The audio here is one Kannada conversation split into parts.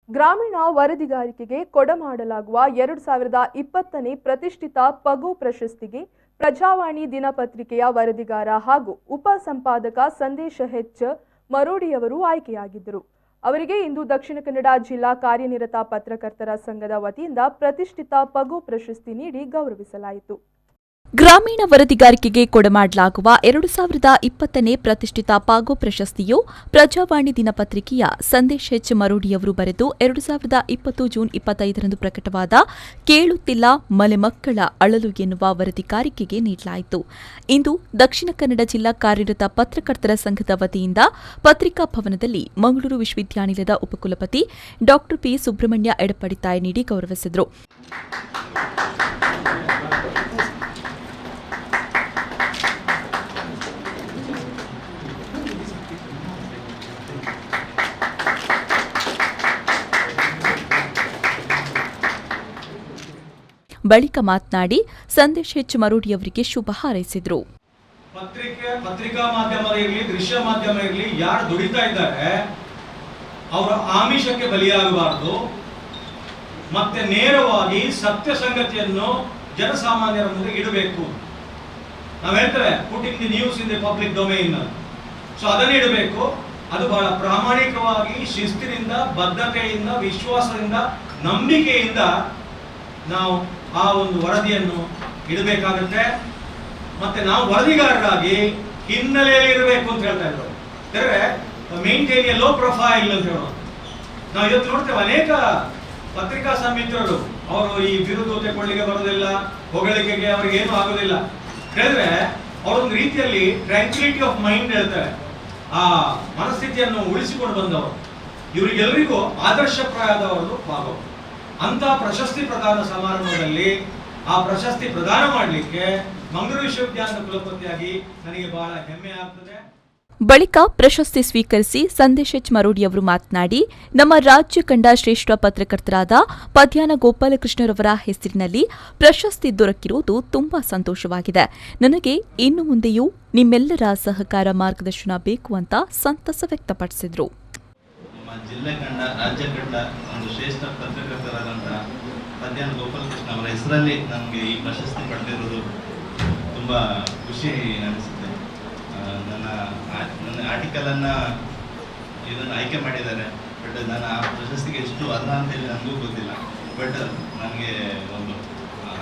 ಗ್ರಾಮೀಣ ವರದಿಗಾರಿಕೆಗೆ ಕೊಡಮಾಡಲಾಗುವ 2020ನೇ ಪ್ರತಿಷ್ಠಿತ ಪಗು ಪ್ರಶಸ್ತಿಗೆ ಪ್ರಜಾವಾಣಿ ದಿನಪತ್ರಿಕೆಯ ವರದಿಗಾರ ಹಾಗೂ ಉಪ ಸಂಪಾದಕ ಸಂದೇಶ ಹೆಚ್ ಮರೋಡಿಯವರು ಆಯ್ಕೆಯಾಗಿದ್ದರು. ಅವರಿಗೆ ಇಂದು ದಕ್ಷಿಣ ಕನ್ನಡ ಜಿಲ್ಲಾ ಕಾರ್ಯನಿರತ ಪತ್ರಕರ್ತರ ಸಂಘದ ವತಿಯಿಂದ ಪ್ರತಿಷ್ಠಿತ ಪಗು ಪ್ರಶಸ್ತಿ ನೀಡಿ ಗೌರವಿಸಲಾಯಿತು. ಗ್ರಾಮೀಣ ವರದಿಗಾರಿಕೆಗೆ ಕೊಡಮಾಡಲಾಗುವ 2020ನೇ ಪ್ರತಿಷ್ಠಿತ ಪಾಗೋ ಪ್ರಶಸ್ತಿಯು ಪ್ರಜಾವಾಣಿ ದಿನಪತ್ರಿಕೆಯ ಸಂದೇಶ್ ಹೆಚ್ ಮರೋಡಿಯವರು ಬರೆದು 2020 ಜೂನ್ 25ರಂದು ಪ್ರಕಟವಾದ ಕೇಳುತ್ತಿಲ್ಲ ಮಲೆಮಕ್ಕಳ ಅಳಲು ಎನ್ನುವ ವರದಿಗಾರಿಕೆಗೆ ನೀಡಲಾಯಿತು. ಇಂದು ದಕ್ಷಿಣ ಕನ್ನಡ ಜಿಲ್ಲಾ ಕಾರ್ಯನಿರತ ಪತ್ರಕರ್ತರ ಸಂಘದ ವತಿಯಿಂದ ಪತ್ರಿಕಾ ಭವನದಲ್ಲಿ ಮಂಗಳೂರು ವಿಶ್ವವಿದ್ಯಾನಿಲಯದ ಉಪಕುಲಪತಿ ಡಾ ಪಿ ಸುಬ್ರಹ್ಮಣ್ಯ ಎಡಪಡಿತಾಯ ನೀಡಿ ಗೌರವಿಸಿದರು. ಬಳಿಕ ಮಾತನಾಡಿ ಸಂದೇಶ್ ಹೆಚ್ ಮರೋಡಿಯವರಿಗೆ ಶುಭ ಹಾರೈಸಿದರು. ಪತ್ರಿಕಾ ಮಾಧ್ಯಮ ಇರಲಿ, ದೃಶ್ಯ ಮಾಧ್ಯಮ ಇರಲಿ, ಯಾರು ದುಡಿತಾ ಇದ್ದಾರೆ ಅವರ ಆಮಿಷಕ್ಕೆ ಬಲಿಯಾಗಬಾರದು. ಮತ್ತೆ ನೇರವಾಗಿ ಸತ್ಯ ಸಂಗತಿಯನ್ನು ಜನಸಾಮಾನ್ಯರ ಮುಂದೆ ಇಡಬೇಕು. ನಾವು ಹೇಳ್ತೇವೆ putting the news in the public domain. So ಅದನ್ನು ಇಡಬೇಕು. ಅದು ಬಹಳ ಪ್ರಾಮಾಣಿಕವಾಗಿ, ಶಿಸ್ತಿನಿಂದ, ಬದ್ಧತೆಯಿಂದ, ವಿಶ್ವಾಸದಿಂದ, ನಂಬಿಕೆಯಿಂದ ನಾವು ಆ ಒಂದು ವರದಿಯನ್ನು ಇಡಬೇಕಾಗುತ್ತೆ. ಮತ್ತೆ ನಾವು ವರದಿಗಾರರಾಗಿ ಹಿನ್ನೆಲೆಯಲ್ಲಿ ಇರಬೇಕು ಅಂತ ಹೇಳ್ತಾ ಇದ್ದಾರೆ. ಅಂದರೆ ಮೇಂಟೈನ್ ಎ ಲೋ ಪ್ರೊಫೈಲ್ ಅಂತ ಹೇಳೋದು. ನಾವು ಇವತ್ತು ನೋಡ್ತೇವೆ ಅನೇಕ ಪತ್ರಿಕಾ ಸಮಿತ್ರರು ಅವರು ಈ ಬಿರುದು ಕೊಳ್ಳಿಗೆ ಬರೋದಿಲ್ಲ, ಹೊಗಳಿಕೆಗೆ ಅವರಿಗೆ ಏನೂ ಆಗೋದಿಲ್ಲ. ಹೇಳಿದ್ರೆ ಅವರೊಂದು ರೀತಿಯಲ್ಲಿ ಟ್ರ್ಯಾಂಕ್ವಿಲಿಟಿ ಆಫ್ ಮೈಂಡ್ ಹೇಳ್ತಾರೆ, ಆ ಮನಸ್ಥಿತಿಯನ್ನು ಉಳಿಸಿಕೊಂಡು ಬಂದವರು. ಇವರಿಗೆಲ್ಲರಿಗೂ ಆದರ್ಶಪ್ರಾಯದವರು ಭಾಗವ. ಅಂತ ಪ್ರಶಸ್ತಿ ಪ್ರದಾನ ಸಮಾರಂಭದಲ್ಲಿ ಆ ಪ್ರಶಸ್ತಿ ಪ್ರದಾನ ಮಾಡಲಿಕ್ಕೆ ಮಂಗಳೂರು ವಿಶ್ವವಿದ್ಯಾಲಯದ ಕುಲಪತಿಯಾಗಿ ನನಗೆ ಬಹಳ ಹೆಮ್ಮೆ ಆಗ್ತದೆ. ಬಳಿಕ ಪ್ರಶಸ್ತಿ ಸ್ವೀಕರಿಸಿ ಸಂದೇಶ್ ಹೆಚ್ ಮರೋಡಿಯವರು ಮಾತನಾಡಿ, ನಮ್ಮ ರಾಜ್ಯ ಕಂಡ ಶ್ರೇಷ್ಠ ಪತ್ರಕರ್ತರಾದ ಪದ್ಯಾನ ಗೋಪಾಲಕೃಷ್ಣರವರ ಹೆಸರಿನಲ್ಲಿ ಪ್ರಶಸ್ತಿ ದೊರಕಿರುವುದು ತುಂಬಾ ಸಂತೋಷವಾಗಿದೆ. ನನಗೆ ಇನ್ನು ಮುಂದೆಯೂ ನಿಮ್ಮೆಲ್ಲರ ಸಹಕಾರ ಮಾರ್ಗದರ್ಶನ ಬೇಕು ಅಂತ ಸಂತಸ ವ್ಯಕ್ತಪಡಿಸಿದರು. ಜಿಲ್ಲೆ ಕಂಡ ರಾಜ್ಯ ಕಂಡ ಒಂದು ಶ್ರೇಷ್ಠ ಪತ್ರಕರ್ತರಾದಂತಹ ಪದ್ಯಾನ ಗೋಪಾಲಕೃಷ್ಣ ಅವರ ಹೆಸರಲ್ಲಿ ನನಗೆ ಈ ಪ್ರಶಸ್ತಿ ಪಡೆದಿರೋದು ತುಂಬ ಖುಷಿ ಅನಿಸುತ್ತೆ. ನನ್ನ ಆರ್ಟಿಕಲನ್ನು ಇದನ್ನು ಆಯ್ಕೆ ಮಾಡಿದ್ದಾರೆ. ಬಟ್ ನಾನು ಆ ಪ್ರಶಸ್ತಿಗೆ ಎಷ್ಟು ಅರ್ಹ ಅಂತೇಳಿ ನನಗೂ ಗೊತ್ತಿಲ್ಲ. ಬಟ್ ನನಗೆ ಒಂದು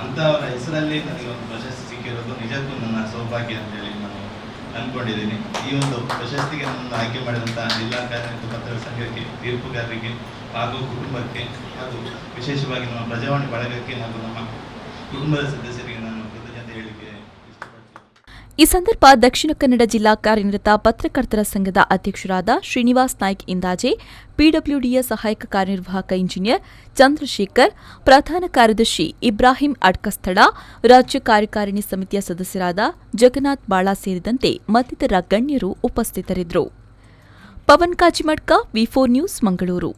ಅಂಥವರ ಹೆಸರಲ್ಲಿ ನನಗೆ ಒಂದು ಪ್ರಶಸ್ತಿ ಸಿಕ್ಕಿರೋದು ನಿಜಕ್ಕೂ ನನ್ನ ಸೌಭಾಗ್ಯ ಅಂತೇಳಿ ನಾನು ಅಂದ್ಕೊಂಡಿದ್ದೀನಿ. ಈ ಒಂದು ಪ್ರಶಸ್ತಿಗೆ ನನ್ನ ಆಯ್ಕೆ ಮಾಡಿದಂಥ ಜಿಲ್ಲಾ ಕಾರ್ಯನಿರತ ಪತ್ರಕರ್ತರ ಸಂಘಕ್ಕೆ, ತೀರ್ಪುಗಾರರಿಗೆ ಹಾಗೂ ಕುಟುಂಬಕ್ಕೆ ಹಾಗೂ ವಿಶೇಷವಾಗಿ ನಮ್ಮ ಪ್ರಜಾವಾಣಿ ಬಳಗಕ್ಕೆ ಹಾಗೂ ನಮ್ಮ ಕುಟುಂಬದ ಸದಸ್ಯರಿಗೆ ನಾನು ಕೃತಜ್ಞತೆ ಹೇಳಿಕೆ ಈ ಸಂದರ್ಭ ದಕ್ಷಿಣ ಕನ್ನಡ ಜಿಲ್ಲಾ ಕಾರ್ಯನಿರತ ಪತ್ರಕರ್ತರ ಸಂಘದ ಅಧ್ಯಕ್ಷರಾದ ಶ್ರೀನಿವಾಸ್ ನಾಯ್ಕ್ ಇಂದಾಜೆ, ಪಿಡಬ್ಲ್ಯೂಡಿಯ ಸಹಾಯಕ ಕಾರ್ಯನಿರ್ವಾಹಕ ಇಂಜಿನಿಯರ್ ಚಂದ್ರಶೇಖರ್, ಪ್ರಧಾನ ಕಾರ್ಯದರ್ಶಿ ಇಬ್ರಾಹಿಂ ಅಡ್ಕಸ್ಥಳ, ರಾಜ್ಯ ಕಾರ್ಯಕಾರಿಣಿ ಸಮಿತಿಯ ಸದಸ್ಯರಾದ ಜಗನ್ನಾಥ್ ಬಾಳ ಸೇರಿದಂತೆ ಮತ್ತಿತರ ಗಣ್ಯರು ಉಪಸ್ಥಿತರಿದ್ದರು. ಪವನ್ ಕಾಜಿಮಡ್ಕ, ವಿ4 ನ್ಯೂಸ್, ಮಂಗಳೂರು.